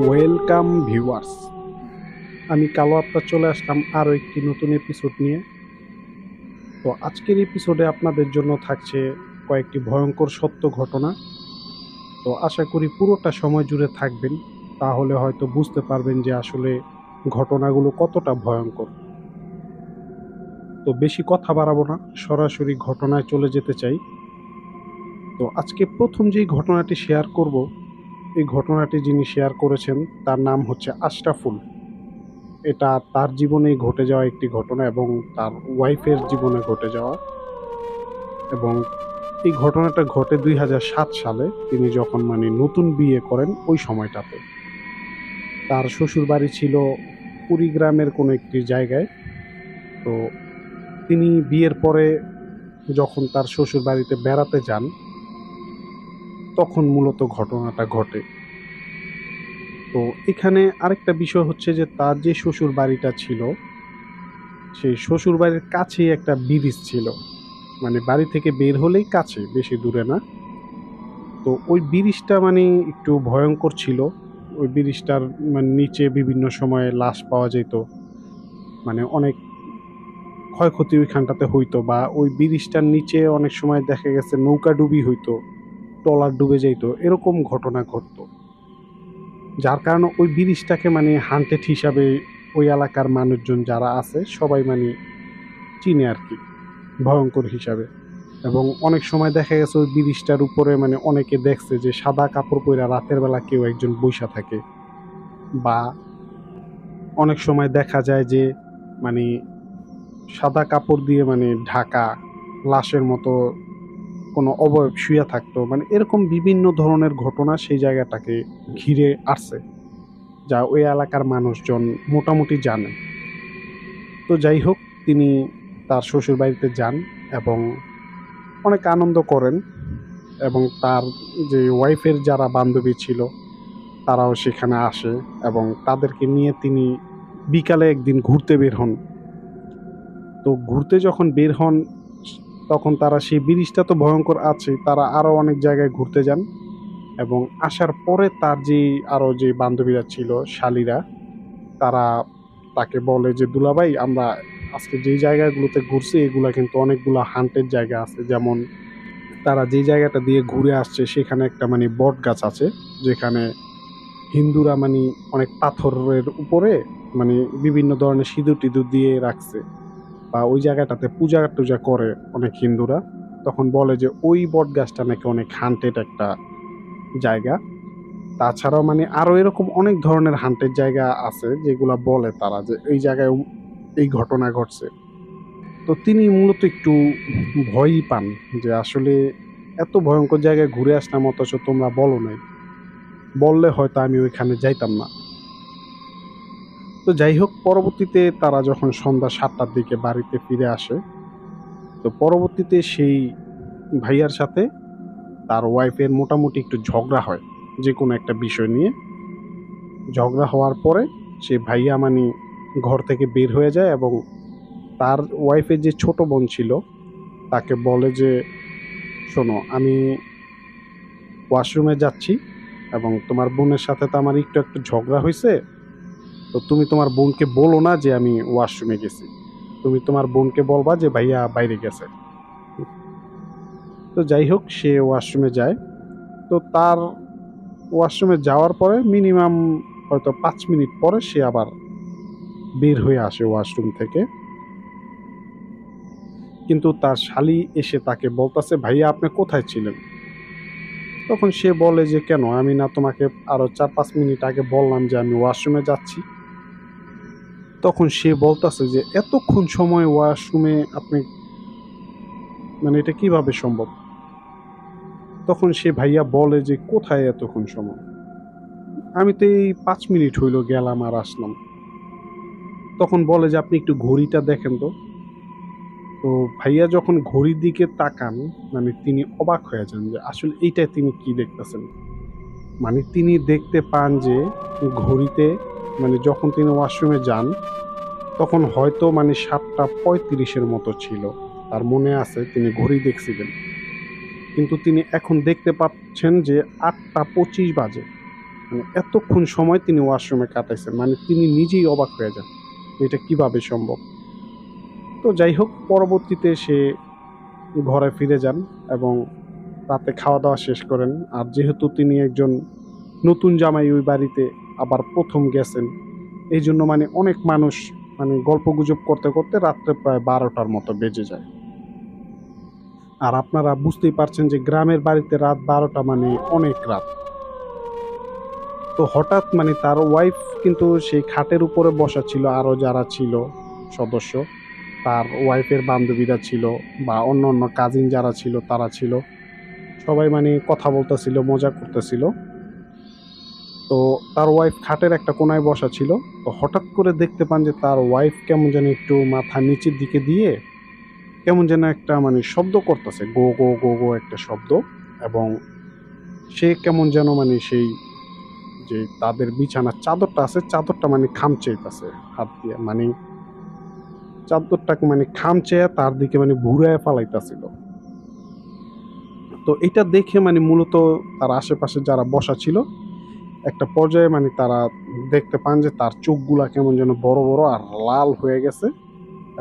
Welcome viewers, আমি কালো আত্মা চলে আসলাম আরও একটি নতুন এপিসোড নিয়ে। তো আজকের এপিসোডে আপনাদের জন্য থাকছে কয়েকটি ভয়ঙ্কর সত্য ঘটনা। তো আশা করি পুরোটা সময় জুড়ে থাকবেন, তাহলে হয়তো বুঝতে পারবেন যে আসলে ঘটনাগুলো কতটা ভয়ঙ্কর। তো বেশি কথা বাড়াবো না, সরাসরি ঘটনায় চলে যেতে চাই। তো আজকে প্রথম যেই ঘটনাটি শেয়ার করব, এই ঘটনাটি যিনি শেয়ার করেছেন তার নাম হচ্ছে আশরাফুল। এটা তার জীবনেই ঘটে যাওয়া একটি ঘটনা এবং তার ওয়াইফের জীবনে ঘটে যাওয়া। এবং এই ঘটনাটা ঘটে 2007 সালে, তিনি যখন নতুন বিয়ে করেন ওই সময়টাতে। তার শ্বশুর বাড়ি ছিল কুড়িগ্রামের কোনো একটি জায়গায়। তো তিনি বিয়ের পরে যখন তার শ্বশুর বাড়িতে বেড়াতে যান, তখন মূলত ঘটনাটা ঘটে। তো এখানে আরেকটা বিষয় হচ্ছে যে তার যে শ্বশুর বাড়িটা ছিল, সেই শ্বশুর বাড়ির কাছেই একটা ব্রিজ ছিল। বাড়ি থেকে বের হলেই কাছে, বেশি দূরে না। তো ওই ব্রিজটা একটু ভয়ঙ্কর ছিল। ওই ব্রিজটার নিচে বিভিন্ন সময়ে লাশ পাওয়া যেত। অনেক ক্ষয়ক্ষতি ওইখানটাতে হইতো, বা ওই ব্রিজটার নিচে অনেক সময় দেখা গেছে নৌকা ডুবি হইতো, ট্রলার ডুবে যেত, এরকম ঘটনা ঘটতো। যার কারণে ওই ব্রিজটাকে হান্টেড হিসাবে ওই এলাকার মানুষজন যারা আছে সবাই চিনে আর কি, ভয়ঙ্কর হিসাবে। এবং অনেক সময় দেখা গেছে ওই ব্রিজটার উপরে অনেকে দেখছে যে সাদা কাপড় পরে রাতের বেলা কেউ একজন বইসা থাকে, বা অনেক সময় দেখা যায় যে মানে সাদা কাপড় দিয়ে ঢাকা লাশের মতো কোনো অবয়ব শুয়ে থাকতো। এরকম বিভিন্ন ধরনের ঘটনা সেই জায়গাটাকে ঘিরে আসছে, যা ওই এলাকার মানুষজন মোটামুটি জানে। তো যাই হোক, তিনি তার শ্বশুর বাড়িতে যান এবং অনেক আনন্দ করেন। এবং তার যে ওয়াইফের যারা বান্ধবী ছিল তারাও সেখানে আসে, এবং তাদেরকে নিয়ে তিনি বিকালে একদিন ঘুরতে বের হন। তো ঘুরতে যখন বের হন, তখন তারা সেই ব্রিজটা তো ভয়ঙ্কর আছে, তারা আরও অনেক জায়গায় ঘুরতে যান। এবং আসার পরে তার যে বান্ধবীরা ছিল, শালীরা, তারা তাকে বলে যে দুলাভাই, আমরা আজকে যেই জায়গাগুলোতে ঘুরছি এগুলা কিন্তু অনেকগুলো হান্টেড জায়গা আছে। যেমন তারা যে জায়গাটা দিয়ে ঘুরে আসছে সেখানে একটা বট গাছ আছে, যেখানে হিন্দুরা অনেক পাথরের উপরে বিভিন্ন ধরনের সিঁদুর টিঁদুর দিয়ে রাখছে, বা ওই জায়গাটাতে পূজা টুজা করে অনেক হিন্দুরা। তখন বলে যে ওই বট গাছটা নাকি অনেক হান্টেড একটা জায়গা। তাছাড়াও আরো এরকম অনেক ধরনের হান্টেড জায়গা আছে যেগুলা বলে তারা যে এই জায়গায় এই ঘটনা ঘটছে। তো তিনি মূলত একটু ভয়ই পান যে আসলে এত ভয়ঙ্কর জায়গায় ঘুরে আসলাম, অথচ তোমরা বলো নাই, বললে হয়তো আমি ওইখানে যাইতাম না। তো যাই হোক, পরবর্তীতে তারা যখন সন্ধ্যা 7টার দিকে বাড়িতে ফিরে আসে, তো পরবর্তীতে সেই ভাইয়ার সাথে তার ওয়াইফের মোটামুটি একটু ঝগড়া হয় যে কোনো একটা বিষয় নিয়ে। ঝগড়া হওয়ার পরে সে ভাইয়া ঘর থেকে বের হয়ে যায়, এবং তার ওয়াইফের যে ছোট বোন ছিল তাকে বলে যে শোনো, আমি ওয়াশরুমে যাচ্ছি এবং তোমার বোনের সাথে তো আমার একটু একটু ঝগড়া হয়েছে, তো তুমি তোমার বোনকে বলো না যে আমি ওয়াশরুমে গেছি, তুমি তোমার বোনকে বলবা যে ভাইয়া বাইরে গেছে। তো যাই হোক, সে ওয়াশরুমে যায়। তো তার ওয়াশরুমে যাওয়ার পরে মিনিমাম হয়তো 5 মিনিট পরে সে আবার বের হয়ে আসে ওয়াশরুম থেকে। কিন্তু তার শালি এসে তাকে বলতেছে, ভাইয়া আপনি কোথায় ছিলেন? তখন সে বলে যে কেন, আমি না তোমাকে আরো 4-5 মিনিট আগে বললাম যে আমি ওয়াশরুমে যাচ্ছি? তখন সে বলতেছে যে এতক্ষণ সময় ওয়াশরুমে আপনি, এটা কিভাবে সম্ভব? তখন সে ভাইয়া বলে যে কোথায় এতক্ষণ সময়, আমি তো এই 5 মিনিট হইল গেলাম আর আসলাম। তখন বলে যে আপনি একটু ঘড়িটা দেখেন তো। তো ভাইয়া যখন ঘড়ির দিকে তাকান, তিনি অবাক হয়ে যান যে আসলে এইটা তিনি কি দেখতেছেন। তিনি দেখতে পান যে ঘড়িতে, যখন তিনি ওয়াশরুমে যান তখন হয়তো 7:35 মতো ছিল। তার মনে আছে তিনি ঘড়ি দেখছিলেন, কিন্তু তিনি এখন দেখতে পাচ্ছেন যে 8টা 25 বাজে। মানে এতক্ষণ সময় তিনি ওয়াশরুমে কাটাইছেন, মানে তিনি নিজেই অবাক হয়ে যান এটা কিভাবে সম্ভব। তো যাই হোক, পরবর্তীতে সে ঘরে ফিরে যান এবং রাতে খাওয়া দাওয়া শেষ করেন। আর যেহেতু তিনি একজন নতুন জামাই ওই বাড়িতে আবার প্রথম গেছেন, এই জন্য মানে অনেক মানুষ মানে গল্প গুজব করতে করতে রাত্রে প্রায় 12টার মতো বেজে যায়। আর আপনারা বুঝতেই পারছেন যে গ্রামের বাড়িতে রাত 12টা মানে অনেক রাত। তো হঠাৎ মানে তার ওয়াইফ কিন্তু সেই খাটের উপরে বসা ছিল, আরও যারা ছিল সদস্য, তার ওয়াইফের বান্ধবীরা ছিল বা অন্য অন্য কাজিন যারা ছিল তারা ছিল, সবাই মানে কথা বলতেছিল, মজা করতেছিল। তো তার ওয়াইফ খাটের একটা কোনায় বসা ছিল। তো হঠাৎ করে দেখতে পান যে তার ওয়াইফ কেমন যেন একটু মাথা নিচের দিকে দিয়ে কেমন যেন একটা মানে শব্দ করতেছে, গো গো গো গো একটা শব্দ। এবং সে কেমন যেন মানে সেই যে তাদের বিছানার চাদরটা আছে, চাদরটা মানে খামচেইতেছে হাত দিয়ে, মানে চাদরটাকে মানে খামচেয়ে তার দিকে মানে ঘুরায় ফালাইতেছিল। তো এটা দেখে মানে মূলত তার আশেপাশে যারা বসা ছিল একটা পর্যায়ে মানে তারা দেখতে পান যে তার চোখগুলা কেমন যেন বড় বড় আর লাল হয়ে গেছে।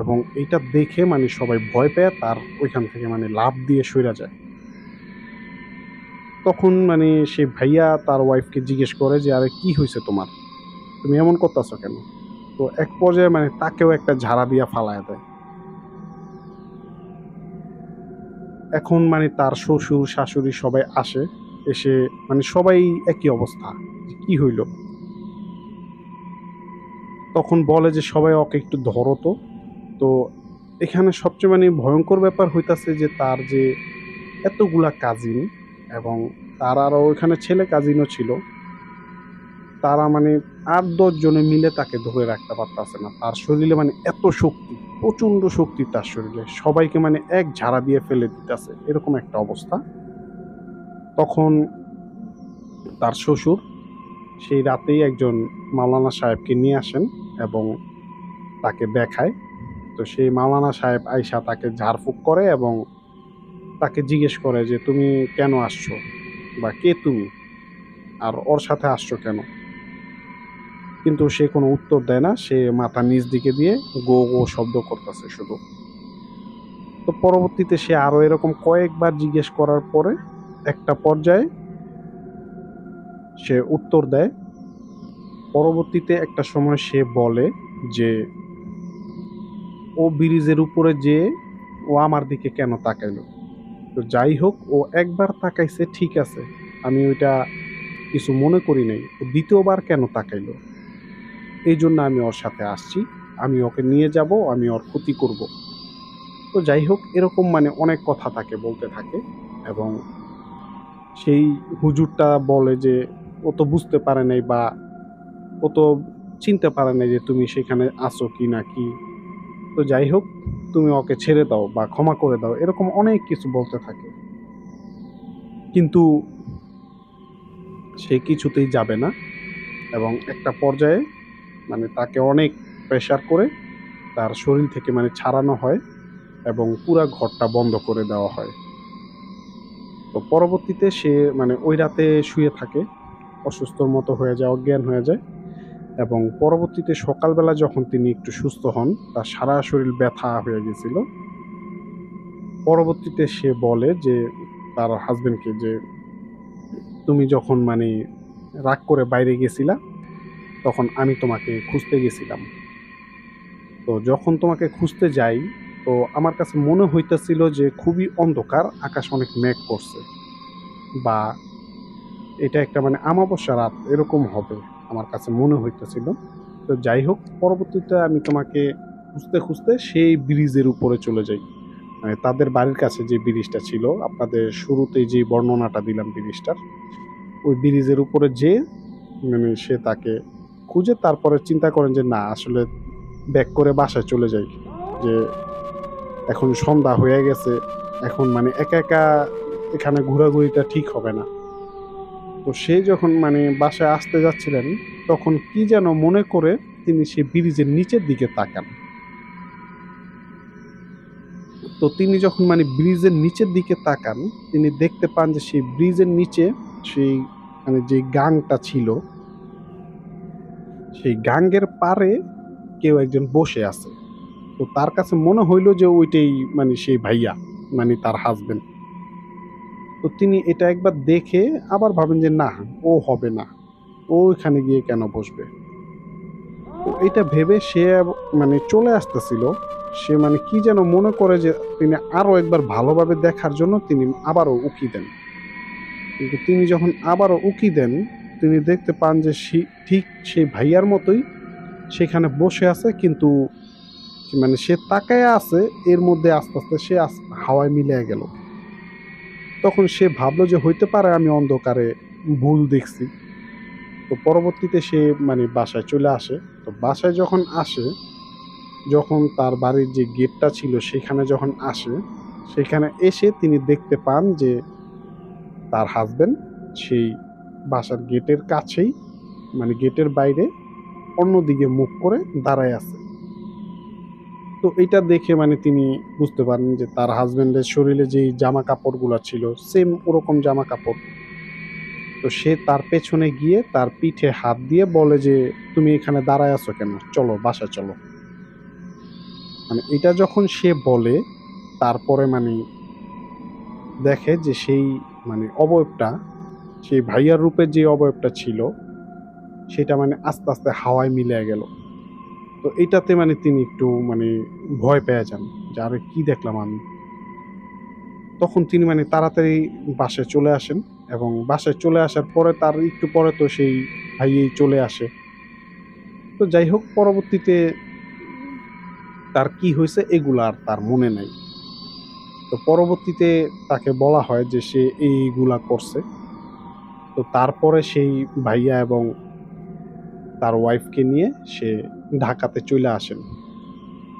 এবং এইটা দেখে মানে সবাই ভয় পেয়ে তার ওইখান থেকে মানে লাফ দিয়ে সইরা যায়। তখন মানে সে ভাইয়া তার ওয়াইফকে জিজ্ঞেস করে যে আরে কি হয়েছে তোমার, তুমি এমন করতেছো কেন? তো এক পর্যায়ে মানে তাকেও একটা ঝাড়া দিয়া ফালায় দেয়। এখন মানে তার শ্বশুর শাশুড়ি সবাই আসে, এসে মানে সবাই একই অবস্থা, যে কি হইল। তখন বলে যে সবাই ওকে একটু ধরো তো। তো এখানে সবচেয়ে মানে ভয়ঙ্কর ব্যাপার হইতাছে যে তার যে এতগুলা কাজিন এবং তার আরও ওইখানে ছেলে কাজিনও ছিল, তারা মানে 8-10 জনে মিলে তাকে ধরে রাখতে পারতেছে না। তার শরীরে মানে এত শক্তি, প্রচণ্ড শক্তি তার শরীরে, সবাইকে মানে এক ঝাড়া দিয়ে ফেলে দিতেছে, এরকম একটা অবস্থা। তখন তার শ্বশুর সেই রাতেই একজন মাওলানা সাহেবকে নিয়ে আসেন এবং তাকে দেখায়। তো সেই মাওলানা সাহেব আইসা তাকে ঝাড়ফুঁক করে এবং তাকে জিজ্ঞেস করে যে তুমি কেন আসছো বা কে তুমি, আর ওর সাথে আসছো কেন। কিন্তু সে কোনো উত্তর দেয় না, সে মাথা নিচ দিকে দিয়ে গো গো শব্দ করতেছে শুধু। তো পরবর্তীতে সে আরো এরকম কয়েকবার জিজ্ঞেস করার পরে একটা পর্যায়ে সে উত্তর দেয়। পরবর্তীতে একটা সময় সে বলে যে ও ব্রিজের উপরে যেয়ে ও আমার দিকে কেন তাকাইলো। তো যাই হোক, ও একবার তাকাইছে ঠিক আছে, আমি ওইটা কিছু মনে করি নাই। ও দ্বিতীয়বার কেন তাকাইলো, এই জন্য আমি ওর সাথে আসছি, আমি ওকে নিয়ে যাব, আমি ওর ক্ষতি করব। তো যাই হোক, এরকম মানে অনেক কথা তাকে বলতে থাকে। এবং সেই হুজুরটা বলে যে ও তো বুঝতে পারে নাই বা ও তো চিনতে পারে নাই যে তুমি সেখানে আসো কি না কি। তো যাই হোক, তুমি ওকে ছেড়ে দাও বা ক্ষমা করে দাও, এরকম অনেক কিছু বলতে থাকে। কিন্তু সে কিছুতেই যাবে না এবং একটা পর্যায়ে মানে তাকে অনেক প্রেসার করে তার শরীর থেকে মানে ছাড়ানো হয় এবং পুরা ঘরটা বন্ধ করে দেওয়া হয়। তো পরবর্তীতে সে মানে ওই রাতে শুয়ে থাকে, অসুস্থর মতো হয়ে যায়, অজ্ঞান হয়ে যায়। এবং পরবর্তীতে সকালবেলা যখন তিনি একটু সুস্থ হন, তার সারা শরীর ব্যথা হয়ে গেছিল। পরবর্তীতে সে বলে যে তার হাজবেন্ডকে যে তুমি যখন মানে রাগ করে বাইরে গেছিলা তখন আমি তোমাকে খুঁজতে গেছিলাম। তো যখন তোমাকে খুঁজতে যাই, তো আমার কাছে মনে হইতেছিল যে খুবই অন্ধকার, আকাশ অনেক মেঘ করছে বা এটা একটা মানে আমাবস্যা রাত এরকম হবে, আমার কাছে মনে হইতেছিল। তো যাই হোক, পরবর্তীতে আমি তোমাকে খুঁজতে খুঁজতে সেই ব্রিজের উপরে চলে যাই, মানে তাদের বাড়ির কাছে যে ব্রিজটা ছিল, আপনাদের শুরুতেই যে বর্ণনাটা দিলাম ব্রিজটার, ওই ব্রিজের উপরে যে মানে সে তাকে খুঁজে তারপরে চিন্তা করেন যে না আসলে ব্যাক করে বাসায় চলে যাই, যে এখন সন্ধ্যা হয়ে গেছে, এখন মানে একা একা এখানে ঘোরাঘুরিটা ঠিক হবে না। তো সে যখন মানে বাসায় আসতে যাচ্ছিলেন, তখন কি যেন মনে করে তিনি সেই ব্রিজের নিচের দিকে তাকান। তো তিনি যখন মানে ব্রিজের নিচের দিকে তাকান, তিনি দেখতে পান যে সেই ব্রিজের নিচে সেই মানে যে গাংটা ছিল, সেই গাঙ্গের পাড়ে কেউ একজন বসে আছে। তো তার কাছে মনে হইল যে ওইটাই মানে সেই ভাইয়া, মানে তার হাজবেন্ড। তো তিনি এটা একবার দেখে আবার ভাবেন যে না, ও হবে না, ও ওইখানে গিয়ে কেন বসবে। তো এটা ভেবে সে মানে চলে আসতেছিল। সে মানে কি যেন মনে করে যে তিনি আরো একবার ভালোভাবে দেখার জন্য তিনি আবারও উকি দেন। কিন্তু তিনি যখন আবারও উকি দেন, তিনি দেখতে পান যে ঠিক সেই ভাইয়ার মতোই সেখানে বসে আছে, কিন্তু মানে সে তাকায় আছে, এর মধ্যে আস্তে আস্তে সে হাওয়ায় মিলিয়ে গেল। তখন সে ভাবলো যে হইতে পারে আমি অন্ধকারে ভুল দেখছি। তো পরবর্তীতে সে মানে বাসায় চলে আসে। তো বাসায় যখন আসে, যখন তার বাড়ির যে গেটটা ছিল সেখানে যখন আসে, সেখানে এসে তিনি দেখতে পান যে তার হাজবেন্ড সেই বাসার গেটের কাছেই, মানে গেটের বাইরে অন্যদিকে মুখ করে দাঁড়ায় আছে। তো এটা দেখে মানে তিনি বুঝতে পারেন যে তার হাজবেন্ডের শরীরে যেই জামা কাপড়গুলো ছিল সেম ওরকম জামা কাপড়। তো সে তার পেছনে গিয়ে তার পিঠে হাত দিয়ে বলে যে তুমি এখানে দাঁড়ায় আছো কেন, চলো বাসায় চলো। মানে এটা যখন সে বলে, তারপরে মানে দেখে যে সেই মানে অবয়বটা, সেই ভাইয়ার রূপের যে অবয়বটা ছিল সেটা মানে আস্তে আস্তে হাওয়ায় মিলিয়ে গেল। তো এটাতে মানে তিনি একটু মানে ভয় পেয়ে যান যে আরে কি দেখলাম আমি। তখন তিনি মানে তাড়াতাড়ি বাসায় চলে আসেন, এবং বাসায় চলে আসার পরে তার একটু পরে তো সেই ভাইয়েই চলে আসে। তো যাই হোক, পরবর্তীতে তার কি হয়েছে এগুলা আর তার মনে নাই। তো পরবর্তীতে তাকে বলা হয় যে সে এইগুলা করছে। তো তারপরে সেই ভাইয়া এবং তার ওয়াইফকে নিয়ে সে ঢাকাতে চলে আসেন।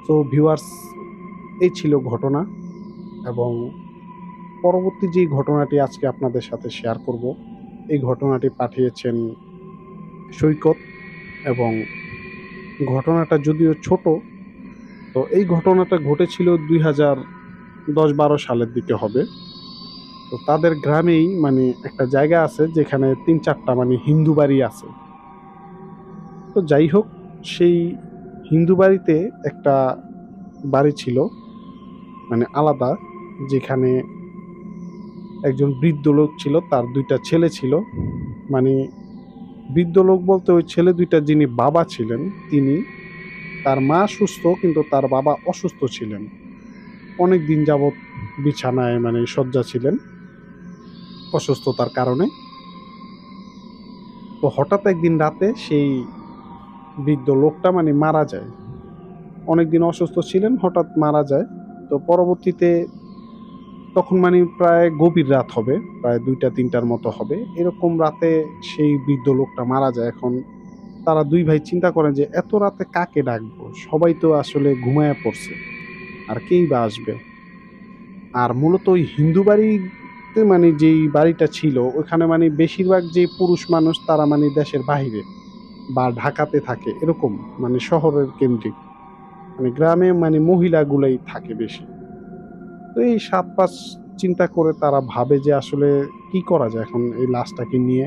তো ভিউয়ার্স, এই ছিল ঘটনা। এবং পরবর্তী যে ঘটনাটি আজকে আপনাদের সাথে শেয়ার করব, এই ঘটনাটি পাঠিয়েছেন সৈকত। এবং ঘটনাটা যদিও ছোট, তো এই ঘটনাটা ঘটেছিল 2010-12 সালের দিকে হবে। তো তাদের গ্রামেই মানে একটা জায়গা আছে যেখানে 3-4টা মানে হিন্দু বাড়ি আছে। তো যাই হোক, সেই হিন্দু বাড়িতে একটা বাড়ি ছিল মানে আলাদা, যেখানে একজন বৃদ্ধ লোক ছিল, তার 2টা ছেলে ছিল। মানে বৃদ্ধ লোক বলতে ওই ছেলে 2টা যিনি বাবা ছিলেন তিনি, তার মা সুস্থ কিন্তু তার বাবা অসুস্থ ছিলেন। অনেক দিন যাবৎ বিছানায় মানে শয্যা ছিলেন অসুস্থতার কারণে। তো হঠাৎ একদিন রাতে সেই বৃদ্ধ লোকটা মানে মারা যায়। অনেকদিন অসুস্থ ছিলেন, হঠাৎ মারা যায়। তো পরবর্তীতে তখন মানে প্রায় গভীর রাত হবে, প্রায় 2টা-3টার মতো হবে। এরকম রাতে সেই বৃদ্ধ লোকটা মারা যায়। এখন তারা 2 ভাই চিন্তা করেন যে এত রাতে কাকে ডাকবো? সবাই তো আসলে ঘুমায়া পড়ছে। আর কেই বা আসবে? আর মূলত ওই হিন্দু বাড়িতে মানে যেই বাড়িটা ছিল ওখানে মানে বেশিরভাগ যে পুরুষ মানুষ তারা মানে দেশের বাহিরে বা ঢাকাতে থাকে এরকম, মানে শহরের কেন্দ্রিক। মানে গ্রামে মানে মহিলাগুলাই থাকে বেশি। তো এই ৭-৫ চিন্তা করে তারা ভাবে যে আসলে কি করা যায় এখন এই লাশটাকে নিয়ে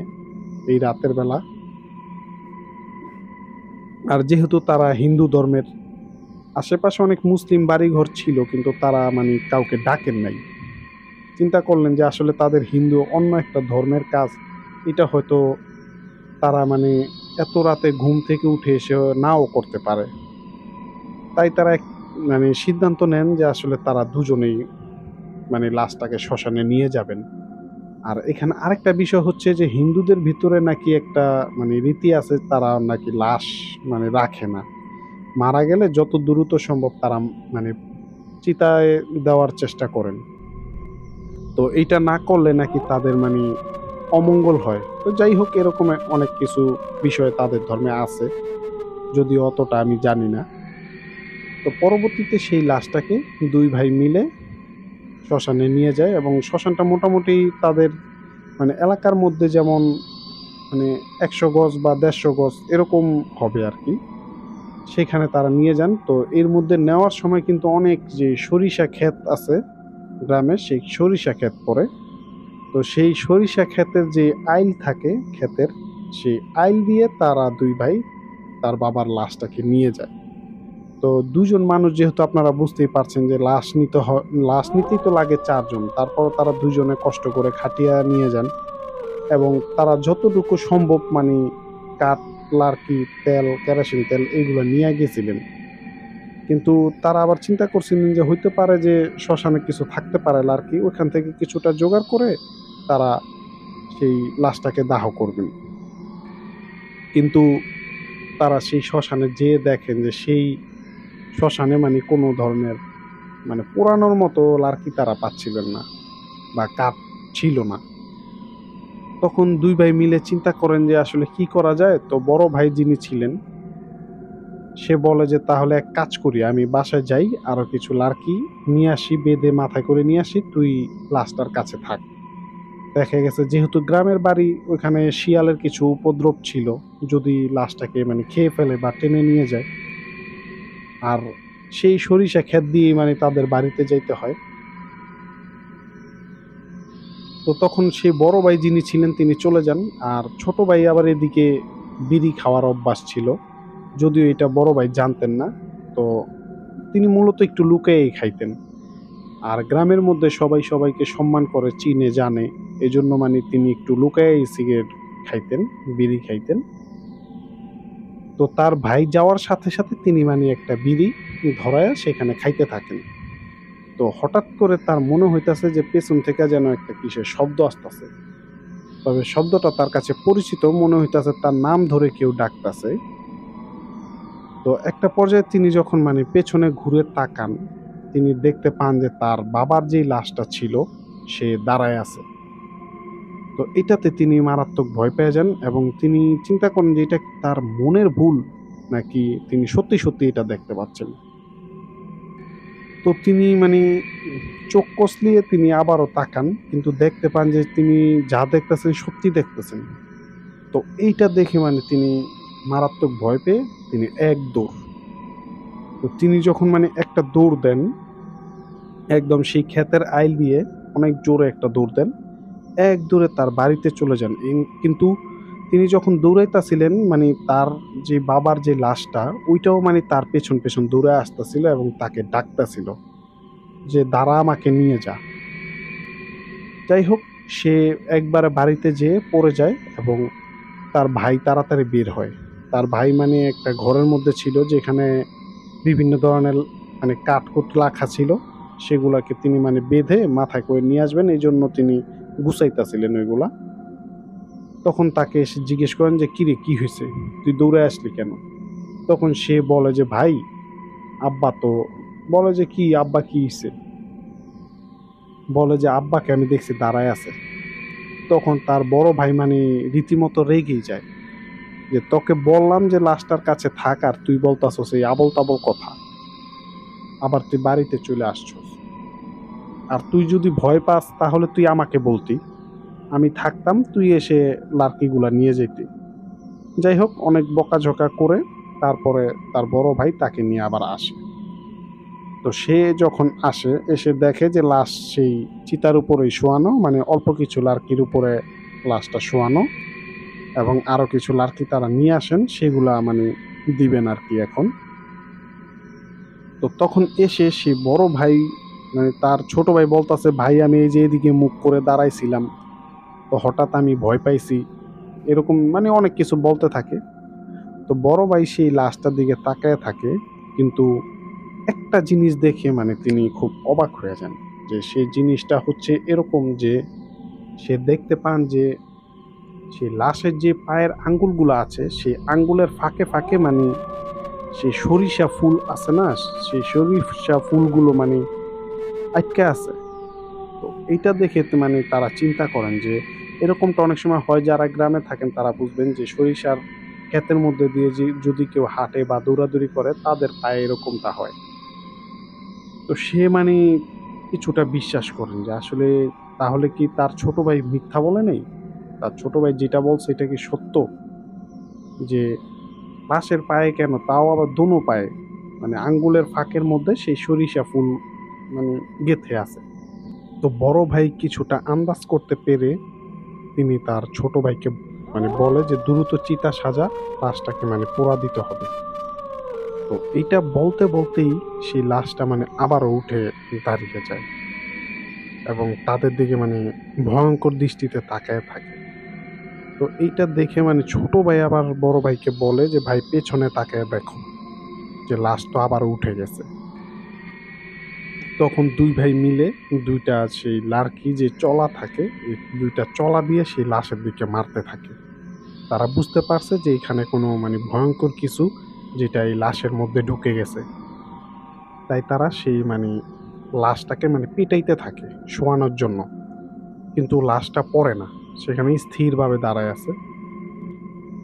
এই রাতের বেলা। আর যেহেতু তারা হিন্দু ধর্মের, আশেপাশে অনেক মুসলিম বাড়িঘর ছিল কিন্তু তারা মানে কাউকে ডাকেন নাই। চিন্তা করলেন যে আসলে তাদের হিন্দু অন্য একটা ধর্মের কাজ, এটা হয়তো তারা মানে এত রাতে ঘুম থেকে উঠে এসে নাও করতে পারে। তাই তারা মানে সিদ্ধান্ত নেন যে আসলে তারা দুজনেই মানে লাশটাকে শ্মশানে নিয়ে যাবেন। আর এখানে আরেকটা বিষয় হচ্ছে যে হিন্দুদের ভিতরে নাকি একটা মানে রীতি আছে, তারা নাকি লাশ মানে রাখে না। মারা গেলে যত দ্রুত সম্ভব তারা মানে চিতায় দেওয়ার চেষ্টা করেন। তো এইটা না করলে নাকি তাদের মানে অমঙ্গল হয়। তো যাই হোক, এরকম অনেক কিছু বিষয় তাদের ধর্মে আছে, যদিও অতটা আমি জানি না। তো পরবর্তীতে সেই লাশটাকে 2 ভাই মিলে শ্মশানে নিয়ে যায়, এবং শ্মশানটা মোটামুটি তাদের মানে এলাকার মধ্যে যেমন মানে 100 গজ বা 150 গজ এরকম হবে আরকি। সেখানে তারা নিয়ে যান। তো এর মধ্যে নেওয়ার সময় কিন্তু অনেক যে সরিষা ক্ষেত আছে গ্রামে, সেই সরিষা ক্ষেত পড়ে। তো সেই সরিষা ক্ষেতের যে আইল থাকে ক্ষেতের, সেই আইল দিয়ে তারা ২ ভাই তার বাবার লাশটাকে নিয়ে যায়। তো ২ জন মানুষ যেহেতু আপনারা বুঝতেই পারছেন যে লাশ নিতেই তো লাগে ৪ জন। তারপরও তারা ২ জনে কষ্ট করে খাটিয়া নিয়ে যান এবং তারা যতটুকু সম্ভব মানে কাঠ, লার্কি, তেল, কেরোসিন তেল এগুলা নিয়া গেছিলেন। কিন্তু তারা আবার চিন্তা করছিলেন যে হইতে পারে যে শ্মশানে কিছু থাকতে পারে লার্কি, ওইখান থেকে কিছুটা জোগাড় করে তারা সেই লাশটাকে দাহ করবেন। কিন্তু তারা সেই শ্মশানে যেয়ে দেখেন যে সেই শ্মশানে মানে কোনো ধরনের মানে পোড়ানোর মতো লার্কি তারা পাচ্ছিলেন না বা কাঠ ছিল না। তখন ২ ভাই মিলে চিন্তা করেন যে আসলে কি করা যায়? তো বড় ভাই যিনি ছিলেন, সে বলে যে, "তাহলে এক কাজ করি, আমি বাসায় যাই, আরো কিছু লার্কি নিয়ে আসি, বেঁধে মাথায় করে নিয়ে আসি, তুই লাশটার কাছে থাক।" দেখা গেছে যেহেতু গ্রামের বাড়ি, ওইখানে শিয়ালের কিছু উপদ্রব ছিল। যদি লাশটাকে মানে খেয়ে ফেলে বা টেনে নিয়ে যায়। আর সেই সরিষা ক্ষেত দিয়েই মানে তাদের বাড়িতে যাইতে হয়। তো তখন সেই বড় ভাই যিনি ছিলেন তিনি চলে যান। আর ছোট ভাই আবার এদিকে বিড়ি খাওয়ার অভ্যাস ছিল। যদিও এটা বড় ভাই জানতেন না। তো তিনি মূলত একটু লুকিয়েই খাইতেন। আর গ্রামের মধ্যে সবাই সবাইকে সম্মান করে, চিনে, জানে। এজন্য মানে তিনি একটু লুকায়েই সিগারেট খাইতেন, বিড়ি খাইতেন। তো তার ভাই যাওয়ার সাথে, সাথে তিনি মানে একটা বিড়ি ধরায়া সেখানে খাইতে থাকেন। তো হঠাৎ করে তার মনে হইতাছে যে পেছন থেকে যেন একটা কিসের শব্দ আসতাছে। তবে শব্দটা তার কাছে পরিচিত মনে হইতাছে, তার নাম ধরে কেউ ডাকতাছে। তো একটা পর্যায়ে তিনি যখন মানে পেছনে ঘুরে তাকান, তিনি দেখতে পান যে তার বাবার যেই লাশটা ছিল সে দাঁড়ায় আছে। তো এটাতে তিনি মারাত্মক ভয় পেয়ে যান এবং তিনি চিন্তা করেন যে এটা কি তার মনের ভুল নাকি তিনি সত্যি, সত্যি এটা দেখতে পাচ্ছেন। তো তিনি মানে চোখ কসলিয়ে তিনি আবারও তাকান কিন্তু দেখতে পান যে তিনি যা দেখতেছেন সত্যি দেখতেছেন। তো এইটা দেখে মানে তিনি মারাত্মক ভয় পেয়ে তিনি এক দৌড়। তো তিনি যখন মানে একটা দৌড় দেন, একদম সেই ক্ষেতের আইল দিয়ে অনেক জোরে একটা দৌড় দেন। এক দৌড়ে তার বাড়িতে চলে যান। কিন্তু তিনি যখন দৌড়াইতেছিলেন মানে তার যে বাবার যে লাশটা ওইটাও মানে তার পেছন, পেছন দৌড়ে আসতেছিল এবং তাকে ডাকতেছিল যে, "দাঁড়া আমাকে নিয়ে যা।" যাই হোক সে একবারে বাড়িতে যেয়ে পড়ে যায় এবং তার ভাই তাড়াতাড়ি বের হয়। তার ভাই মানে একটা ঘরের মধ্যে ছিল যেখানে বিভিন্ন ধরনের মানে কাঠ-কুঠ রাখা ছিল। সেগুলাকে তিনি মানে বেঁধে মাথায় করে নিয়ে আসবেন এইজন্য তিনি গুছাইতেছিলেন ওইগুলা। তখন তাকে এসে জিজ্ঞেস করেন যে, "কিরে কি হইছে? তুই দৌড়ে আসলি কেন?" তখন সে বলে যে, "ভাই আব্বা তো" বলে যে, "কি আব্বা কি হইছে?" বলে যে, "আব্বাকে আমি দেখছি দাঁড়ায় আছে।" তখন তার বড় ভাই মানে রীতিমতো রেগেই যায়। যে, "তোকে বললাম যে লাশটার কাছে থাক আর তুই বলতাছস এই আবোল-তাবোল কথা। আবার তুই বাড়িতে চলে আসছস। আর তুই যদি ভয় পাস তাহলে তুই আমাকে বলতি। আমি থাকতাম তুই এসে লার্কিগুলা নিয়ে যাইতি।" যাই হোক অনেক বকাঝকা করে তারপরে তার বড় ভাই তাকে নিয়ে আবার আসে। তো সে যখন আসে এসে দেখে যে লাশ সেই চিতার উপরেই শোয়ানো, মানে অল্প কিছু লার্কির উপরে লাশটা শোয়ানো এবং আরো কিছু লার্কি তারা নিয়ে আসেন সেগুলা মানে দিবেন আরকি এখন। তো তখন এসে সে বড় ভাই মানে তার ছোট ভাই বলতাছে, "ভাই আমি এই যে এদিকে মুখ করে দাঁড়াইছিলাম। তো হঠাৎ আমি ভয় পাইছি।" এরকম মানে অনেক কিছু বলতে থাকে। তো বড় ভাই সেই লাশটার দিকে তাকায়া থাকে। কিন্তু একটা জিনিস দেখে মানে তিনি খুব অবাক হয়ে যান। যে সেই জিনিসটা হচ্ছে এরকম যে সে দেখতে পান যে সেই লাশের যে পায়ের আঙ্গুলগুলা আছে সেই আঙ্গুলের ফাঁকে, ফাঁকে মানে সেই সরিষা ফুল আছে না? সেই সরিষা ফুলগুলো মানে আটকে আছে। তো এইটা দেখে তো মানে তারা চিন্তা করেন যে এরকমটা অনেক সময় হয়, যারা গ্রামে থাকেন তারা বুঝবেন যে সরিষার ক্ষেতের মধ্যে দিয়ে যে যদি কেউ হাঁটে বা দৌড়াদৌড়ি করে তাদের পায়ে এরকমটা হয়। তো সে মানে কিছুটা বিশ্বাস করেন যে আসলে তাহলে কি তার ছোট ভাই মিথ্যা বলে নাই? তার ছোট ভাই যেটা বলছে এটা কি সত্য? যে লাশের পায়ে কেন, তাও আবার দোনো পায়ে, মানে আঙ্গুলের ফাঁকের মধ্যে সেই সরিষা ফুল মানে গেঁথে আছে। তো বড় ভাই কিছুটা আন্দাজ করতে পেরে তিনি তার ছোট ভাইকে মানে বলে যে দ্রুত চিতা সাজা, লাশটাকে মানে পোড়া দিতে হবে। তো এইটা বলতে বলতেই সেই লাশটা মানে আবারও উঠে দাঁড়িয়ে যায় এবং তাদের দিকে মানে ভয়ঙ্কর দৃষ্টিতে তাকায় থাকে। তো এইটা দেখে মানে ছোট ভাই আবার বড় ভাইকে বলে যে ভাই পেছনে তাকায় দেখো, যে লাশ তো আবার উঠে গেছে। তখন দুই ভাই মিলে দুইটা সেই লার্কি যে চলা থাকে, এই দুইটা চলা দিয়ে সেই লাশের দিকে মারতে থাকে। তারা বুঝতে পারছে যে এখানে কোনো মানে ভয়ঙ্কর কিছু, যেটা এই লাশের মধ্যে ঢুকে গেছে। তাই তারা সেই মানে লাশটাকে মানে পিটাইতে থাকে শোয়ানোর জন্য, কিন্তু লাশটা পড়ে না, সেখানে স্থিরভাবে দাঁড়ায় আছে।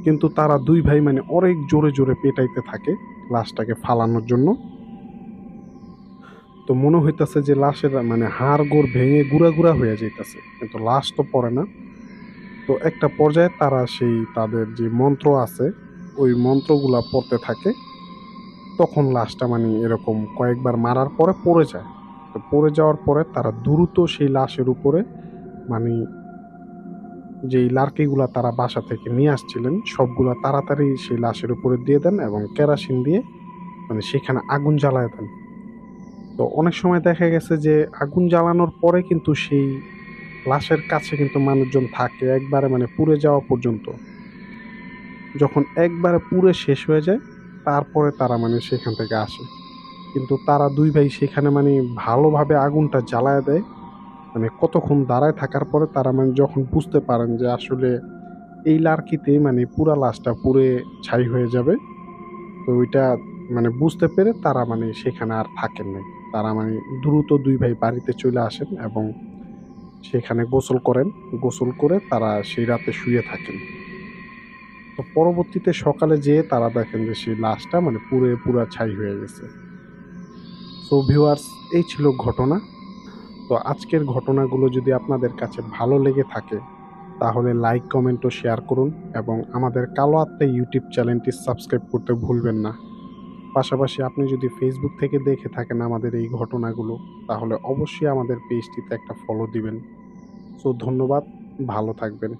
কিন্তু তারা দুই ভাই মানে অনেক জোরে জোরে পেটাইতে থাকে লাশটাকে ফালানোর জন্য। তো মনে হইতাছে যে লাশের মানে হাড় গোড় ভেঙে গুঁড়া গুঁড়া হয়ে যাইতাছে, কিন্তু লাশ তো পড়ে না। তো একটা পর্যায়ে তারা সেই তাদের যে মন্ত্র আছে ওই মন্ত্রগুলা পড়তে থাকে। তখন লাশটা মানে এরকম কয়েকবার মারার পরে পড়ে যায়। তো পড়ে যাওয়ার পরে তারা দ্রুত সেই লাশের উপরে মানে যেই লার্কিগুলা তারা বাসা থেকে নিয়ে আসছিলেন সবগুলা তাড়াতাড়ি সেই লাশের উপরে দিয়ে দেন এবং কেরাসিন দিয়ে মানে সেখানে আগুন জ্বালায় দেন। তো অনেক সময় দেখা গেছে যে আগুন জ্বালানোর পরে কিন্তু সেই লাশের কাছে কিন্তু মানুষজন থাকে একবারে মানে পুড়ে যাওয়া পর্যন্ত। যখন একবারে পুড়ে শেষ হয়ে যায় তারপরে তারা মানে সেখান থেকে আসে। কিন্তু তারা দুই ভাই সেখানে মানে ভালোভাবে আগুনটা জ্বালায় দেয়। মানে কতক্ষণ দাঁড়ায় থাকার পরে তারা মানে যখন বুঝতে পারেন যে আসলে এই লার্কিতে মানে পুরা লাশটা পুড়ে ছাই হয়ে যাবে, তো ওইটা মানে বুঝতে পেরে তারা মানে সেখানে আর থাকেন নাই। তারা মানে দ্রুত দুই ভাই বাড়িতে চলে আসেন এবং সেখানে গোসল করেন। গোসল করে তারা সেই রাতে শুয়ে থাকেন। তো পরবর্তীতে সকালে যেয়ে তারা দেখেন যে সেই লাশটা মানে পুরা ছাই হয়ে গেছে। সো ভিউয়ার্স, এই ছিল ঘটনা। তো আজকের ঘটনাগুলো যদি আপনাদের কাছে ভালো লেগে থাকে তাহলে লাইক, কমেন্ট ও শেয়ার করুন এবং আমাদের কালো আত্মা ইউটিউব চ্যানেলটি সাবস্ক্রাইব করতে ভুলবেন না। পাশাপাশি আপনি যদি ফেসবুক থেকে দেখে থাকেন আমাদের এই ঘটনাগুলো, তাহলে অবশ্যই আমাদের পেজটিতে একটা ফলো দিবেন। সো ধন্যবাদ, ভালো থাকবেন।